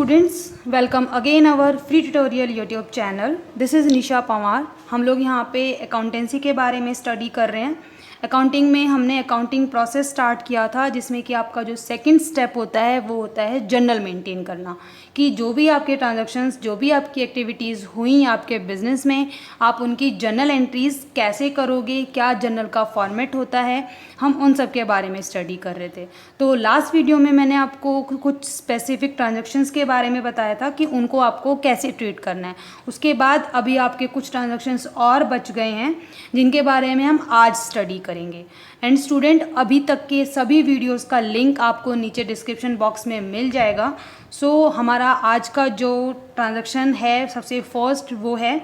Students, welcome again our free tutorial YouTube channel. This is Nisha Pawar. हम लोग यहाँ पे अकाउंटेंसी के बारे में स्टडी कर रहे हैं। अकाउंटिंग में हमने अकाउंटिंग प्रोसेस स्टार्ट किया था, जिसमें कि आपका जो सेकंड स्टेप होता है वो होता है जर्नल मेंटेन करना, कि जो भी आपके ट्रांजैक्शंस, जो भी आपकी एक्टिविटीज़ हुई आपके बिजनेस में, आप उनकी जर्नल एंट्रीज़ कैसे करोगे, क्या जर्नल का फॉर्मेट होता है, हम उन सब के बारे में स्टडी कर रहे थे। तो लास्ट वीडियो में मैंने आपको कुछ स्पेसिफिक ट्रांजैक्शंस के बारे में बताया था कि उनको आपको कैसे ट्रीट करना है। उसके बाद अभी आपके कुछ ट्रांजैक्शंस और बच गए हैं, जिनके बारे में हम आज स्टडी करेंगे। एंड स्टूडेंट, अभी तक के सभी वीडियोस का लिंक आपको नीचे डिस्क्रिप्शन बॉक्स में मिल जाएगा। सो हमारा आज का जो ट्रांजैक्शन है, सबसे फर्स्ट वो है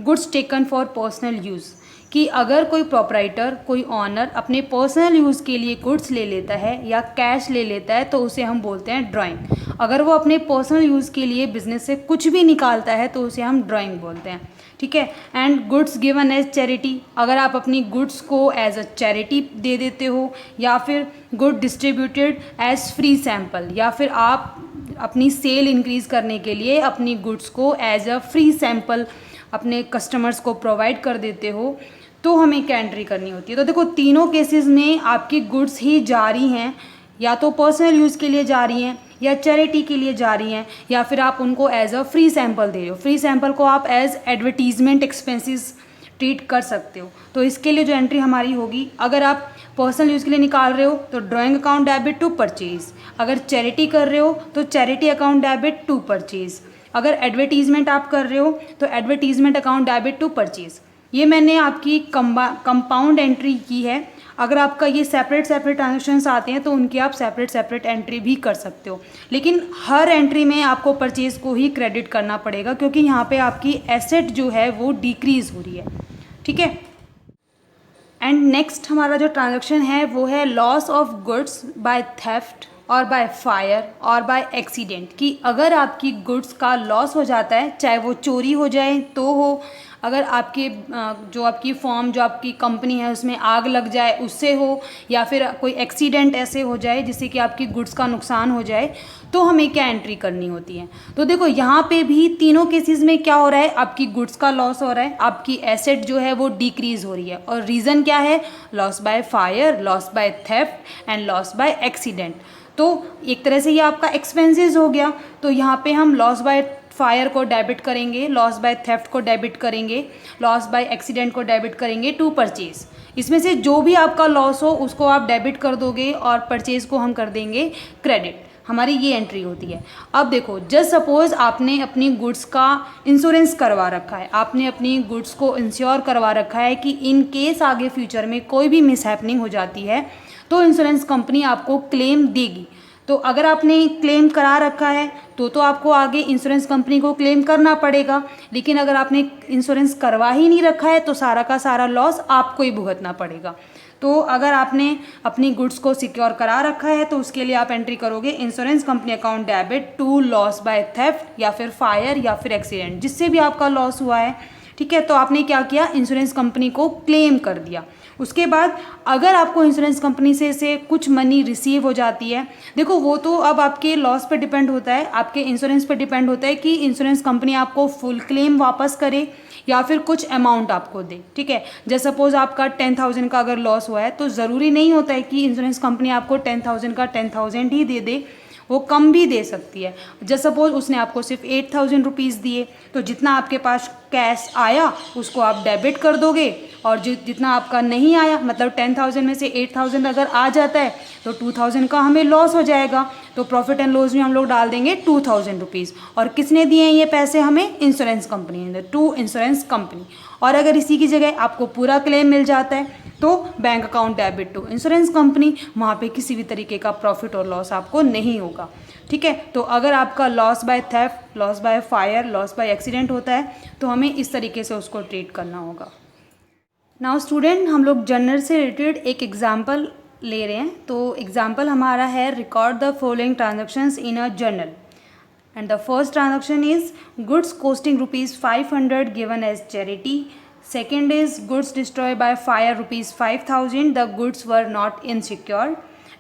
goods taken for personal use, कि अगर कोई प्रोपराइटर, कोई ऑनर अपने पर्सनल यूज़ के लिए गुड्स ले लेता है या कैश ले लेता है तो उसे हम बोलते हैं ड्राइंग। अगर वो अपने पर्सनल यूज़ के लिए बिजनेस से कुछ भी निकालता है तो उसे हम ड्राइंग बोलते हैं, ठीक है। And goods given as charity, अगर आप अपनी गुड्स को एज अ चैरिटी दे देते हो, या फिर good distributed as free sample, या फिर आप अपनी सेल इंक्रीज़ करने के लिए अपनी गुड्स को एज अ फ्री सैम्पल अपने कस्टमर्स को प्रोवाइड कर देते हो, तो हमें क्या एंट्री करनी होती है। तो देखो, तीनों केसेस में आपकी गुड्स ही जा रही हैं, या तो पर्सनल यूज़ के लिए जा रही हैं, या चैरिटी के लिए जा रही हैं, या फिर आप उनको एज अ फ्री सैम्पल दे रहे हो। फ्री सैम्पल को आप एज एडवर्टीजमेंट एक्सपेंसेस ट्रीट कर सकते हो। तो इसके लिए जो एंट्री हमारी होगी, अगर आप पर्सनल यूज़ के लिए निकाल रहे हो तो drawing account debit to purchase, अगर चैरिटी कर रहे हो तो charity account debit to purchase, अगर एडवर्टीजमेंट आप कर रहे हो तो advertisement account debit to purchase. ये मैंने आपकी कंपाउंड एंट्री की है। अगर आपका ये सेपरेट ट्रांजैक्शंस आते हैं तो उनकी आप सेपरेट एंट्री भी कर सकते हो, लेकिन हर एंट्री में आपको परचेज को ही क्रेडिट करना पड़ेगा, क्योंकि यहाँ पे आपकी एसेट जो है वो डिक्रीज हो रही है, ठीक है। एंड नेक्स्ट हमारा जो ट्रांजैक्शन है वो है loss of goods by theft और बाय फायर और बाय एक्सीडेंट, कि अगर आपकी गुड्स का लॉस हो जाता है, चाहे वो चोरी हो जाए तो हो, अगर आपके जो आपकी फॉर्म, जो आपकी कंपनी है उसमें आग लग जाए उससे हो, या फिर कोई एक्सीडेंट ऐसे हो जाए जिससे कि आपकी गुड्स का नुकसान हो जाए, तो हमें क्या एंट्री करनी होती है। तो देखो, यहाँ पे भी तीनों केसेस में क्या हो रहा है, आपकी गुड्स का लॉस हो रहा है, आपकी एसेट जो है वो डिक्रीज हो रही है, और रीज़न क्या है, loss by fire, loss by theft and loss by accident. तो एक तरह से ये आपका एक्सपेंसेस हो गया। तो यहाँ पे हम लॉस बाय फायर को डेबिट करेंगे, लॉस बाय थेफ्ट को डेबिट करेंगे, लॉस बाय एक्सीडेंट को डेबिट करेंगे टू परचेज। इसमें से जो भी आपका लॉस हो उसको आप डेबिट कर दोगे और परचेज को हम कर देंगे क्रेडिट। हमारी ये एंट्री होती है। अब देखो, जस्ट सपोज आपने अपनी गुड्स का इंश्योरेंस करवा रखा है, आपने अपनी गुड्स को इंश्योर करवा रखा है कि इन केस आगे फ्यूचर में कोई भी मिसहैपनिंग हो जाती है तो इंश्योरेंस कंपनी आपको क्लेम देगी। तो अगर आपने क्लेम करा रखा है तो आपको आगे इंश्योरेंस कंपनी को क्लेम करना पड़ेगा, लेकिन अगर आपने इंश्योरेंस करवा ही नहीं रखा है तो सारा का सारा लॉस आपको ही भुगतना पड़ेगा। तो अगर आपने अपनी गुड्स को सिक्योर करा रखा है तो उसके लिए आप एंट्री करोगे insurance company account debit to loss by theft या फिर फायर या फिर एक्सीडेंट, जिससे भी आपका लॉस हुआ है, ठीक है। तो आपने क्या किया, इंश्योरेंस कंपनी को क्लेम कर दिया। उसके बाद अगर आपको इंश्योरेंस कंपनी से कुछ मनी रिसीव हो जाती है, देखो वो तो अब आपके लॉस पे डिपेंड होता है, आपके इंश्योरेंस पे डिपेंड होता है कि इंश्योरेंस कंपनी आपको फुल क्लेम वापस करे या फिर कुछ अमाउंट आपको दे, ठीक है। जैसे सपोज आपका 10,000 का अगर लॉस हुआ है तो ज़रूरी नहीं होता है कि इंश्योरेंस कंपनी आपको 10,000 का 10,000 ही दे, वो कम भी दे सकती है। जैसे सपोज उसने आपको सिर्फ 8,000 रुपीज़ दिए, तो जितना आपके पास कैश आया उसको आप डेबिट कर दोगे, और जितना आपका नहीं आया, मतलब 10,000 में से 8,000 अगर आ जाता है तो 2,000 का हमें लॉस हो जाएगा। तो प्रॉफिट एंड लॉस में हम लोग डाल देंगे 2,000 रुपीज़, और किसने दिए हैं ये पैसे हमें, इंश्योरेंस कंपनी ने, टू इंश्योरेंस कंपनी। और अगर इसी की जगह आपको पूरा क्लेम मिल जाता है तो bank account debit to insurance company, वहाँ पे किसी भी तरीके का प्रॉफिट और लॉस आपको नहीं होगा, ठीक है। तो अगर आपका loss by theft, loss by fire, loss by accident होता है तो हमें इस तरीके से उसको ट्रीट करना होगा। नाउ स्टूडेंट, हम लोग जर्नल से रिलेटेड एक एग्जाम्पल ले रहे हैं। तो एग्जाम्पल हमारा है, record the following transactions in a journal. And the first transaction is goods costing ₹500 given as charity. Second is goods destroyed by fire ₹5,000. The goods were not insecure.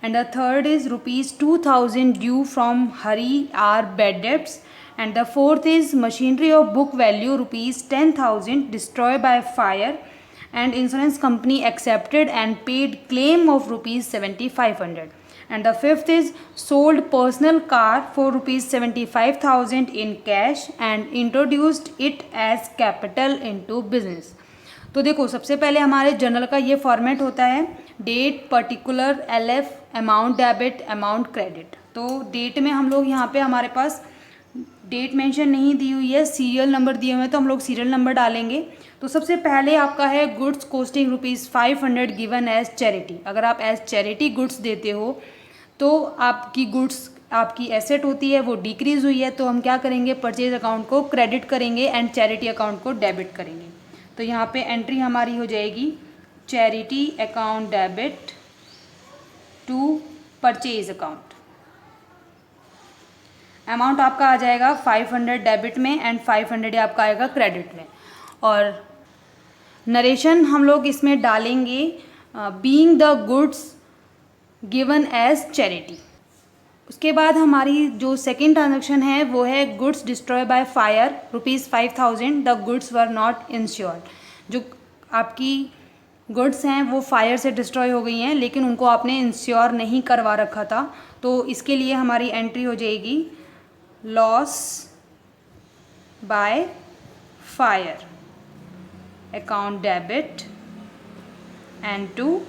and the third is rupees 2000 due from Hari are bad debts, and the fourth is machinery of book value rupees 10,000 destroyed by fire and insurance company accepted and paid claim of rupees 7500, and the fifth is sold personal car for rupees 75,000 in cash and introduced it as capital into business। तो देखो सबसे पहले हमारे journal का ये format होता है date, particular, LF, amount debit, amount credit. तो डेट में हम लोग यहाँ पे हमारे पास डेट मेंशन नहीं दी हुई है, सीरियल नंबर दिए हुए हैं तो हम लोग सीरियल नंबर डालेंगे। तो सबसे पहले आपका है goods costing rupees 500 given as charity. अगर आप एज चैरिटी गुड्स देते हो तो आपकी गुड्स आपकी एसेट होती है वो डिक्रीज़ हुई है, तो हम क्या करेंगे, परचेज अकाउंट को क्रेडिट करेंगे एंड चैरिटी अकाउंट को डेबिट करेंगे। तो यहाँ पे एंट्री हमारी हो जाएगी charity account debit to purchase account. Amount आपका आ जाएगा 500 डेबिट में एंड 500 आपका आएगा क्रेडिट में। और नरेशन हम लोग इसमें डालेंगे being the goods given as charity. उसके बाद हमारी जो सेकेंड ट्रांजेक्शन है वो है goods destroy by fire rupees 5000 the goods were not insured. जो आपकी गुड्स हैं वो फायर से डिस्ट्रॉय हो गई हैं लेकिन उनको आपने इंश्योर नहीं करवा रखा था, तो इसके लिए हमारी एंट्री हो जाएगी loss by fire account debit and to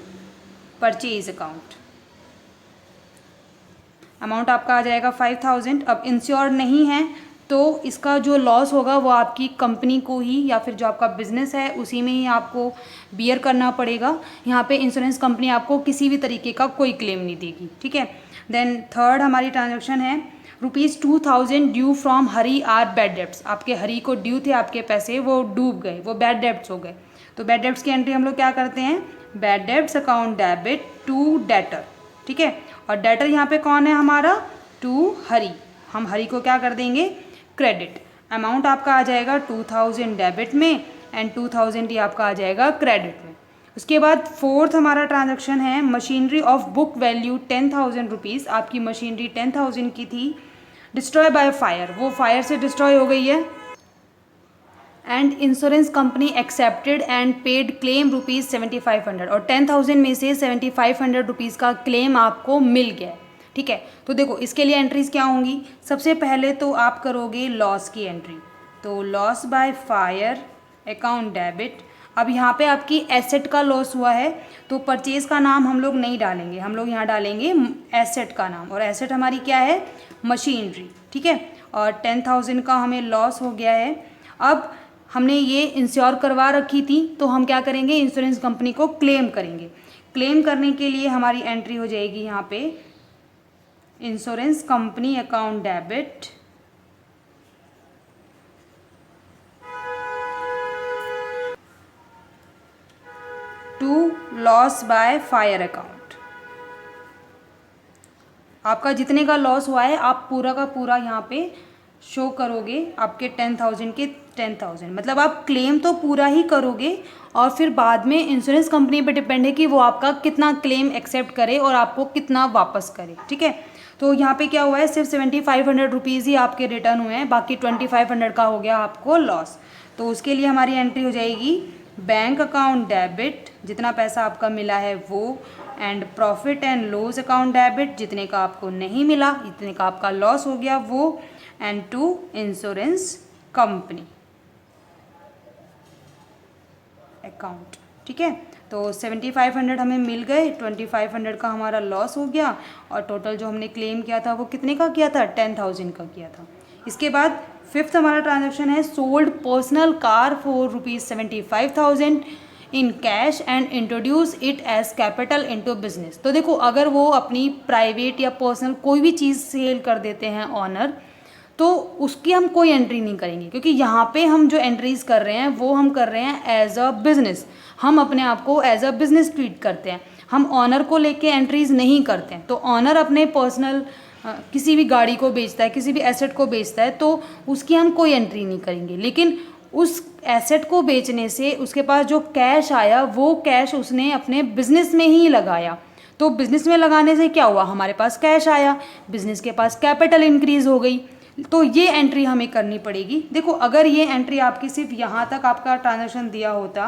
purchase account. Amount आपका आ जाएगा 5000। अब इंश्योर नहीं है तो इसका जो लॉस होगा वो आपकी कंपनी को ही या फिर जो आपका बिजनेस है उसी में ही आपको बियर करना पड़ेगा। यहाँ पे इंश्योरेंस कंपनी आपको किसी भी तरीके का कोई क्लेम नहीं देगी, ठीक है। देन थर्ड हमारी ट्रांजैक्शन है rupees 2000 due from Hari are bad debts. आपके हरी को ड्यू थे आपके पैसे, वो डूब गए, वो बैड डेब्ट्स हो गए। तो बैड डेब्ट्स की एंट्री हम लोग क्या करते हैं, bad debts account debit to debtor, ठीक है। और डेटर यहाँ पे कौन है हमारा, टू हरी। हम हरी को क्या कर देंगे, क्रेडिट। अमाउंट आपका आ जाएगा 2000 डेबिट में एंड 2000 ही आपका आ जाएगा क्रेडिट में। उसके बाद फोर्थ हमारा ट्रांजैक्शन है machinery of book value 10,000 rupees. आपकी मशीनरी 10,000 की थी, डिस्ट्रॉय बाय फायर, वो फायर से डिस्ट्रॉय हो गई है and insurance company accepted and paid claim rupees 7500। और 10,000 में से 7500 रुपीज़ का क्लेम आपको मिल गया, ठीक है। तो देखो इसके लिए एंट्रीज क्या होंगी, सबसे पहले तो आप करोगे लॉस की एंट्री। तो loss by fire account debit. अब यहाँ पे आपकी एसेट का लॉस हुआ है तो परचेज का नाम हम लोग नहीं डालेंगे, हम लोग यहाँ डालेंगे एसेट का नाम। और एसेट हमारी क्या है, मशीनरी, ठीक है। और 10,000 का हमें लॉस हो गया है। अब हमने ये इंश्योर करवा रखी थी तो हम क्या करेंगे, इंश्योरेंस कंपनी को क्लेम करेंगे। क्लेम करने के लिए हमारी एंट्री हो जाएगी यहाँ पे insurance company account debit to loss by fire account. आपका जितने का लॉस हुआ है आप पूरा का पूरा यहाँ पे शो करोगे, आपके 10,000 के 10,000, मतलब आप क्लेम तो पूरा ही करोगे और फिर बाद में इंश्योरेंस कंपनी पे डिपेंड है कि वो आपका कितना क्लेम एक्सेप्ट करे और आपको कितना वापस करे, ठीक है। तो यहाँ पे क्या हुआ है, सिर्फ 7500 रुपीज़ ही आपके रिटर्न हुए हैं, बाकी 2500 का हो गया आपको लॉस। तो उसके लिए हमारी एंट्री हो जाएगी बैंक अकाउंट डेबिट, जितना पैसा आपका मिला है वो, and profit and loss account debit, जितने का आपको नहीं मिला, जितने का आपका लॉस हो गया वो, and to insurance company account, ठीक है। तो 7500 हमें मिल गए, 2500 का हमारा लॉस हो गया और टोटल जो हमने क्लेम किया था वो कितने का किया था, 10,000 का किया था। इसके बाद फिफ्थ हमारा ट्रांजैक्शन है sold personal car for rupees 75,000 in cash and introduce it as capital into business. तो देखो अगर वो अपनी प्राइवेट या पर्सनल कोई भी चीज़ सेल कर देते हैं ऑनर, तो उसकी हम कोई एंट्री नहीं करेंगे, क्योंकि यहाँ पे हम जो एंट्रीज कर रहे हैं वो हम कर रहे हैं एज अ बिज़नेस। हम अपने आप को एज अ बिज़नेस ट्रीट करते हैं, हम ऑनर को लेके एंट्रीज नहीं करते हैं। तो ऑनर अपने पर्सनल किसी भी गाड़ी को बेचता है, किसी भी एसेट को बेचता है, तो उसकी हम कोई एंट्री नहीं करेंगे। लेकिन उस एसेट को बेचने से उसके पास जो कैश आया वो कैश उसने अपने बिजनेस में ही लगाया, तो बिज़नेस में लगाने से क्या हुआ, हमारे पास कैश आया, बिज़नेस के पास कैपिटल इंक्रीज़ हो गई, तो ये एंट्री हमें करनी पड़ेगी। देखो अगर ये एंट्री आपकी सिर्फ यहाँ तक आपका ट्रांजैक्शन दिया होता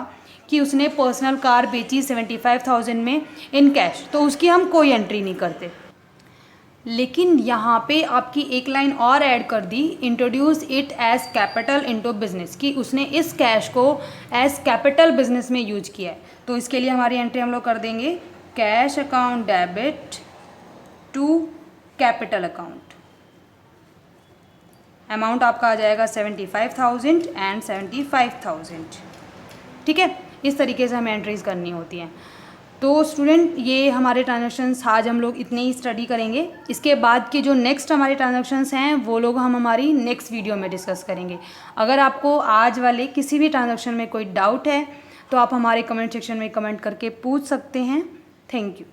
कि उसने पर्सनल कार बेची 75,000 में इन कैश, तो उसकी हम कोई एंट्री नहीं करते। लेकिन यहाँ पे आपकी एक लाइन और ऐड कर दी, introduce it as capital into business, कि उसने इस कैश को एज कैपिटल बिजनेस में यूज किया है। तो इसके लिए हमारी एंट्री हम लोग कर देंगे cash account debit to capital account. Amount आपका आ जाएगा 75,000 एंड 75,000। ठीक है, इस तरीके से हमें एंट्रीज करनी होती हैं। तो स्टूडेंट ये हमारे ट्रांजैक्शंस आज हम लोग इतने ही स्टडी करेंगे। इसके बाद के जो नेक्स्ट हमारे ट्रांजैक्शंस हैं वो लोग हम हमारी नेक्स्ट वीडियो में डिस्कस करेंगे। अगर आपको आज वाले किसी भी ट्रांजैक्शन में कोई डाउट है तो आप हमारे कमेंट सेक्शन में कमेंट करके पूछ सकते हैं। Thank you.